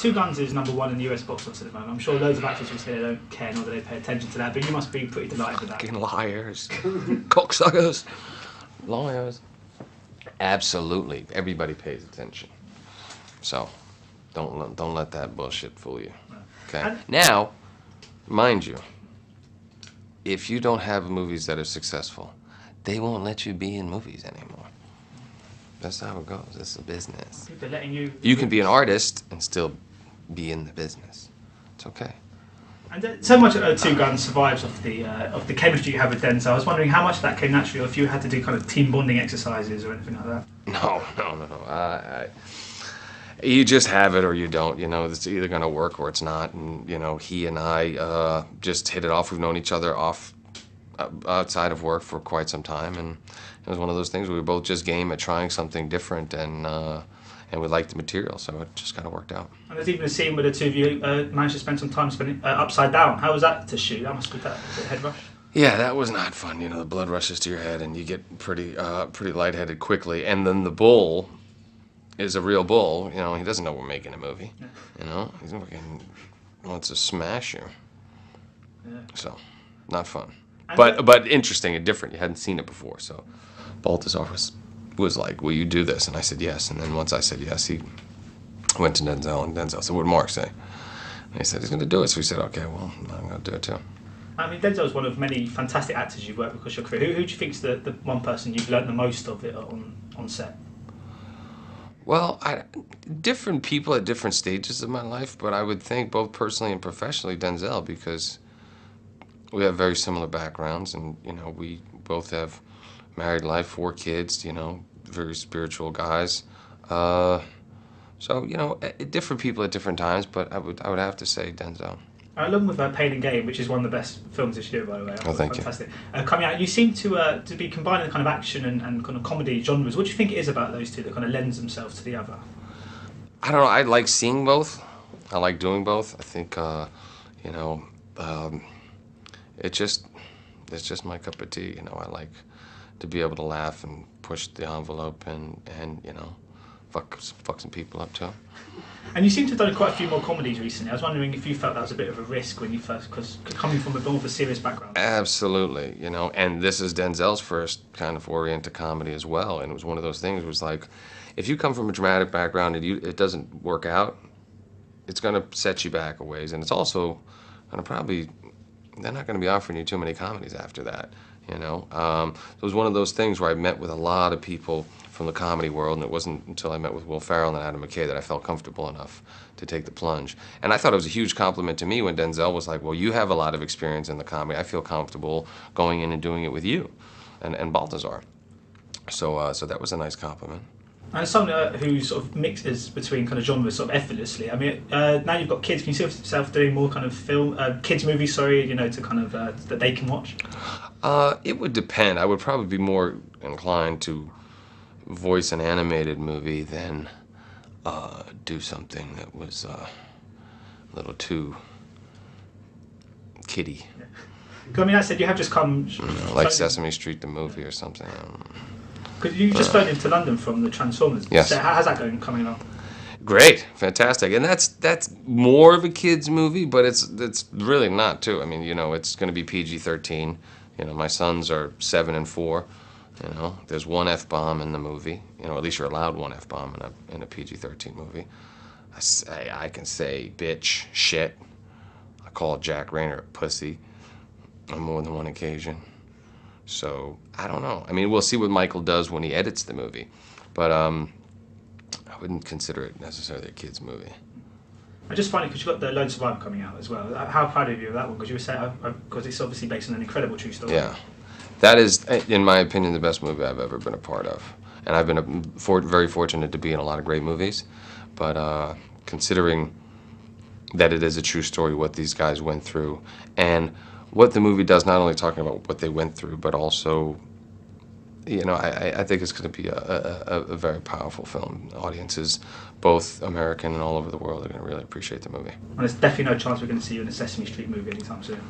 Two Guns is #1 in the US box office at the moment. I'm sure loads of actors will say they don't care nor do they pay attention to that, but you must be pretty delighted with that. Fucking liars. Cocksuckers. Liars. Absolutely. Everybody pays attention. So, don't let that bullshit fool you. Okay? Now, mind you, if you don't have movies that are successful, they won't let you be in movies anymore. That's how it goes. It's a business. They're letting you... You can be an artist and still be in the business. It's okay. And so much of Two Guns survives off the chemistry you have with Denzel. I was wondering how much of that came naturally, or if you had to do kind of team bonding exercises or anything like that. No. You just have it or you don't. You know, it's either going to work or it's not. And, you know, he and I just hit it off. We've known each other outside of work for quite some time. And it was one of those things where we were both just game at trying something different, and we liked the material, so it just kind of worked out. And there's even a scene where the two of you managed to spend some time spending upside down. How was that to shoot? That must be a head rush. Yeah, that was not fun. You know, the blood rushes to your head, and you get pretty lightheaded quickly. And then the bull is a real bull. You know, he doesn't know we're making a movie. Yeah. You know, he wants to smash you. Yeah. So, not fun. But interesting and different. You hadn't seen it before, so Balthazar was like, "Will you do this?" And I said yes. And then once I said yes, he went to Denzel, and Denzel said, "What did Mark say?" And he said he's going to do it. So we said, "Okay, well, I'm going to do it too." I mean, Denzel's one of many fantastic actors you've worked with across your career. Who do you think's the one person you've learned the most of it on set? Well, different people at different stages of my life, but I would think both personally and professionally Denzel, because we have very similar backgrounds, and you know, we both have married life, 4 kids, you know, very spiritual guys. So, you know, different people at different times, but I would have to say Denzel. Along with Pain and Gain, which is one of the best films this year, by the way. Oh, thank fantastic. Coming out, you seem to be combining the kind of action and kind of comedy genres. What do you think it is about those two that kind of lends themselves to the other? I don't know. I like seeing both. I like doing both. I think, you know, it's just my cup of tea. You know, I like to be able to laugh and push the envelope and you know, fuck some people up too. And you seem to have done quite a few more comedies recently. I was wondering if you felt that was a bit of a risk when you first, because coming from a more of a serious background. Absolutely, you know, and this is Denzel's first kind of foray into comedy as well, and it was one of those things. It was like, if you come from a dramatic background and it doesn't work out, it's going to set you back a ways, and it's also going to they're not going to be offering you too many comedies after that, you know. It was one of those things where I met with a lot of people from the comedy world, and it wasn't until I met with Will Ferrell and Adam McKay that I felt comfortable enough to take the plunge. And I thought it was a huge compliment to me when Denzel was like, well, you have a lot of experience in the comedy. I feel comfortable going in and doing it with you and Balthazar. So that was a nice compliment. And someone who sort of mixes between kind of genres sort of effortlessly. I mean, now you've got kids. Can you see yourself doing more kind of kids movies? Sorry, you know, to kind of that they can watch. It would depend. I would probably be more inclined to voice an animated movie than do something that was a little too kiddie. Yeah. I mean, I said you have just come... You know, like Sesame Street the movie or something. Because you just flown into London from the Transformers. Yes. So how's that coming along? Great, fantastic, and that's more of a kids movie, but it's really not too. I mean, you know, it's going to be PG-13. You know, my sons are 7 and 4. You know, there's 1 F-bomb in the movie. You know, at least you're allowed 1 F-bomb in a PG-13 movie. I can say bitch, shit. I call Jack Rayner a pussy on more than one occasion. So, I don't know. I mean, we'll see what Michael does when he edits the movie. But I wouldn't consider it necessarily a kid's movie. I just find it because you've got the Lone Survivor coming out as well. How proud of you of that one? Because you were saying, because it's obviously based on an incredible true story. Yeah. That is, in my opinion, the best movie I've ever been a part of. And I've been very fortunate to be in a lot of great movies. But considering that it is a true story, what these guys went through, and what the movie does, not only talking about what they went through, but also, you know, I think it's going to be a very powerful film. Audiences, both American and all over the world, are going to really appreciate the movie. And there's definitely no chance we're going to see you in a Sesame Street movie anytime soon.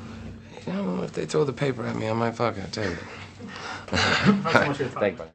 You know, if they throw the paper at me, I might fucking take it. Thanks so much for your time. Thank you.